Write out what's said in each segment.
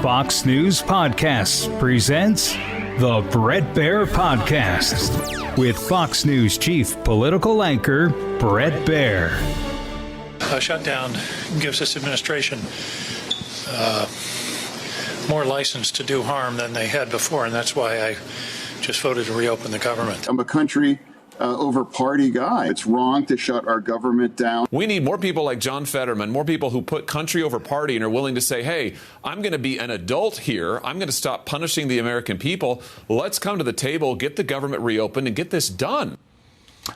Fox News Podcasts presents the Bret Baier Podcast with Fox News chief political anchor Bret Baier. A shutdown gives this administration more license to do harm than they had before, and that's why I just voted to reopen the government. I'm a country over party guy. It's wrong to shut our government down. We need more people like John Fetterman, more people who put country over party and are willing to say, hey, I'm going to be an adult here. I'm going to stop punishing the American people. Let's come to the table, get the government reopened, and get this done.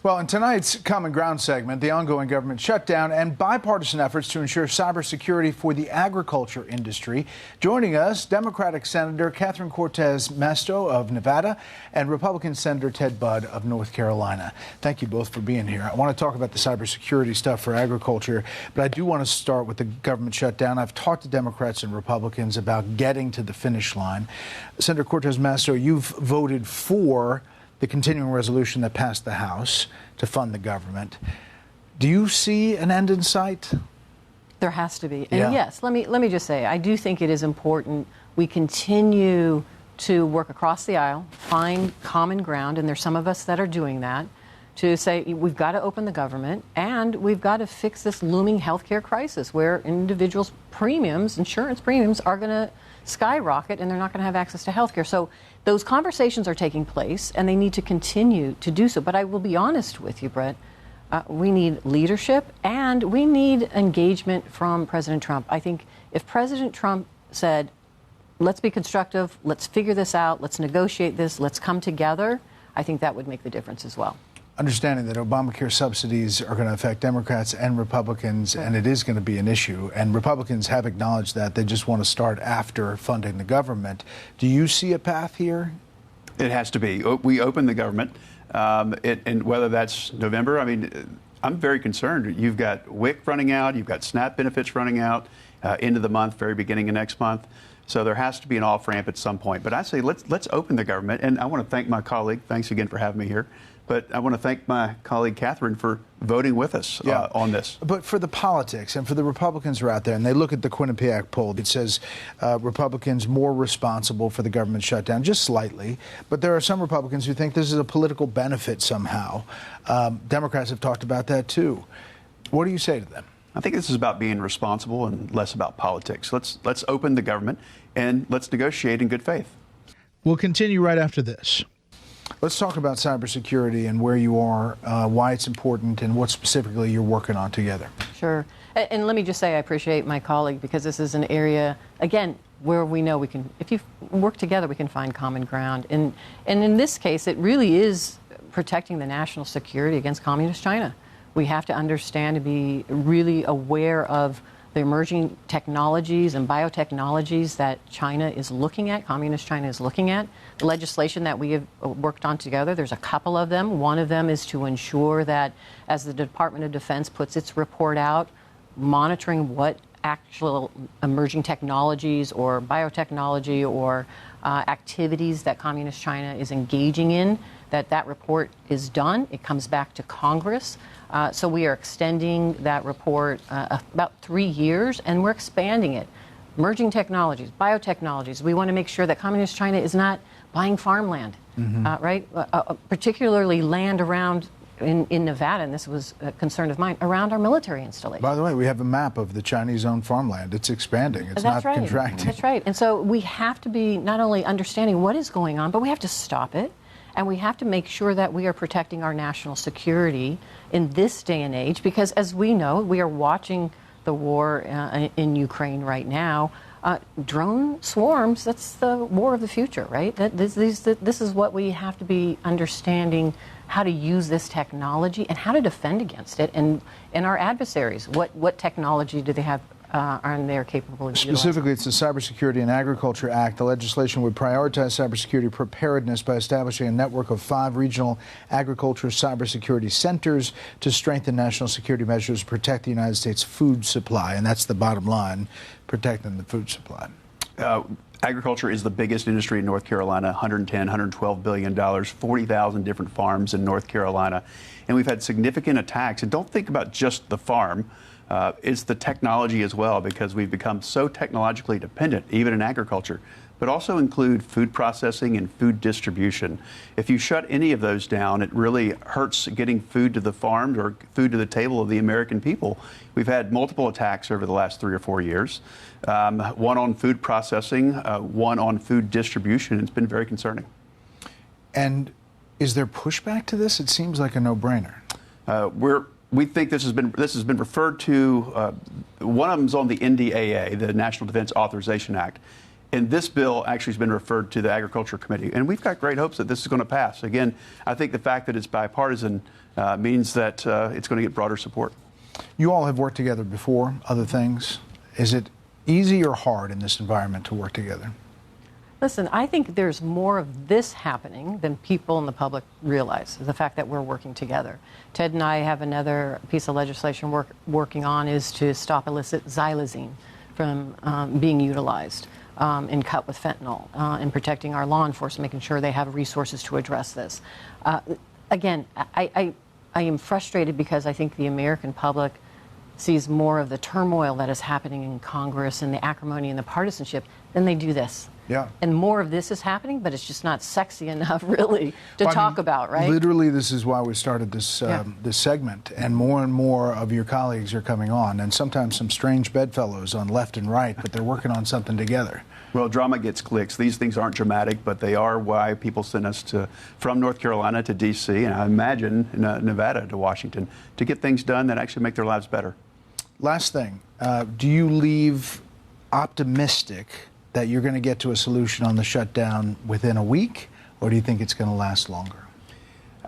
Well, in tonight's Common Ground segment, the ongoing government shutdown and bipartisan efforts to ensure cybersecurity for the agriculture industry. Joining us, Democratic Senator Catherine Cortez Masto of Nevada and Republican Senator Ted Budd of North Carolina. Thank you both for being here. I want to talk about the cybersecurity stuff for agriculture, but I do want to start with the government shutdown. I've talked to Democrats and Republicans about getting to the finish line. Senator Cortez Masto, you've voted for the continuing resolution that passed the House to fund the government. Do you see an end in sight? There has to be. And yes, let me just say, I do think it is important we continue to work across the aisle, find common ground, and there's some of us that are doing that, to say we've got to open the government and we've got to fix this looming healthcare crisis where individuals' premiums, insurance premiums, are going to skyrocket and they're not going to have access to healthcare. So those conversations are taking place and they need to continue to do so. But I will be honest with you, Bret, we need leadership and we need engagement from President Trump. I think if President Trump said, let's be constructive, let's figure this out, let's negotiate this, let's come together, I think that would make the difference as well. Understanding that Obamacare subsidies are going to affect Democrats and Republicans, and it is going to be an issue. And Republicans have acknowledged that. They just want to start after funding the government. Do you see a path here? It has to be. We open the government, and whether that's November, I mean, I'm very concerned. You've got WIC running out. You've got SNAP benefits running out end of the month, very beginning of next month. So there has to be an off-ramp at some point. But I say let's open the government. And I want to thank my colleague. Thanks again for having me here. But I want to thank my colleague Catherine for voting with us on this. But for the politics and for the Republicans who are out there, and they look at the Quinnipiac poll, it says Republicans more responsible for the government shutdown, just slightly. But there are some Republicans who think this is a political benefit somehow. Democrats have talked about that too. What do you say to them? I think this is about being responsible and less about politics. Let's open the government and let's negotiate in good faith. We'll continue right after this. Let's talk about cybersecurity and where you are, why it's important, and what specifically you're working on together. Sure. And let me just say I appreciate my colleague because this is an area, again, where we know we can, if you work together, we can find common ground. And in this case, it really is protecting the national security against communist China. We have to understand and be really aware of the emerging technologies and biotechnologies that China is looking at, communist China is looking at. The legislation that we have worked on together, there's a couple of them. One of them is to ensure that as the Department of Defense puts its report out, monitoring what actual emerging technologies or biotechnology or activities that communist China is engaging in, that report is done. It comes back to Congress. So we are extending that report about 3 years, and we're expanding it. Emerging technologies, biotechnologies. We want to make sure that communist China is not buying farmland, right? Particularly land around in Nevada, and this was a concern of mine, around our military installations. By the way, we have a map of the Chinese-owned farmland. It's expanding. It's not contracting. That's right. And so we have to be not only understanding what is going on, but we have to stop it. And we have to make sure that we are protecting our national security in this day and age, because as we know, we are watching the war in Ukraine right now. Drone swarms, that's the war of the future, right? This is what we have to be understanding, how to use this technology and how to defend against it. And our adversaries, what technology do they have are they capable of utilizing? Specifically, it's the Cybersecurity and Agriculture Act. The legislation would prioritize cybersecurity preparedness by establishing a network of 5 regional agriculture cybersecurity centers to strengthen national security measures to protect the United States food supply. And that's the bottom line, protecting the food supply. Agriculture is the biggest industry in North Carolina, $110, $112 billion, 40,000 different farms in North Carolina. And we've had significant attacks. And don't think about just the farm. It's the technology as well, because we've become so technologically dependent, even in agriculture, but also include food processing and food distribution. If you shut any of those down, it really hurts getting food to the farms or food to the table of the American people. We've had multiple attacks over the last 3 or 4 years, one on food processing, one on food distribution. It's been very concerning. And is there pushback to this? It seems like a no-brainer. We think this has been referred to. One of them is on the NDAA, the National Defense Authorization Act. And this bill actually has been referred to the Agriculture Committee. And we've got great hopes that this is going to pass. Again, I think the fact that it's bipartisan means that it's going to get broader support. You all have worked together before, other things. Is it easy or hard in this environment to work together? Listen, I think there's more of this happening than people in the public realize, the fact that we're working together. Ted and I have another piece of legislation working on is to stop illicit xylazine from being utilized and cut with fentanyl and protecting our law enforcement, making sure they have resources to address this. Again, I am frustrated because I think the American public sees more of the turmoil that is happening in Congress and the acrimony and the partisanship than they do this. Yeah. And more of this is happening, but it's just not sexy enough, really, to talk about, right? Literally, this is why we started this this segment, and more of your colleagues are coming on, and sometimes some strange bedfellows on left and right, but they're working on something together. Well, drama gets clicks. These things aren't dramatic, but they are why people send us from North Carolina to D.C., and I imagine Nevada to Washington, to get things done that actually make their lives better. Last thing, do you leave optimistic that you're going to get to a solution on the shutdown within a week, or do you think it's going to last longer?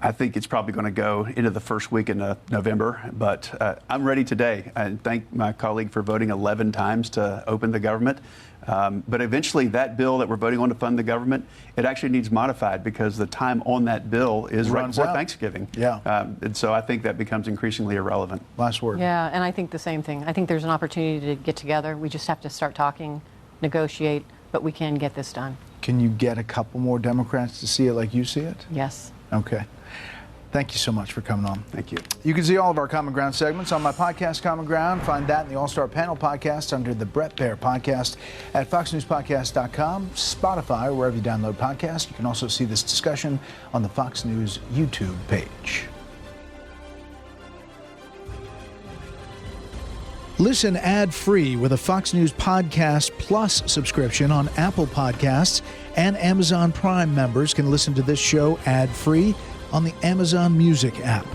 I think it's probably going to go into the first week in November, but I'm ready today. I thank my colleague for voting 11 times to open the government. But eventually that bill that we're voting on to fund the government, it actually needs modified because the time on that bill is right before Thanksgiving. Yeah. And so I think that becomes increasingly irrelevant. Last word. Yeah, and I think the same thing. I think there's an opportunity to get together. We just have to start talking, negotiate, but we can get this done. Can you get a couple more Democrats to see it like you see it? Yes. Okay. Thank you so much for coming on. Thank you. You can see all of our Common Ground segments on my podcast, Common Ground. Find that in the All-Star Panel podcast under the Brett Baier Podcast at foxnewspodcast.com, Spotify, or wherever you download podcasts. You can also see this discussion on the Fox News YouTube page. Listen ad-free with a Fox News Podcast Plus subscription on Apple Podcasts, and Amazon Prime members can listen to this show ad-free on the Amazon Music app.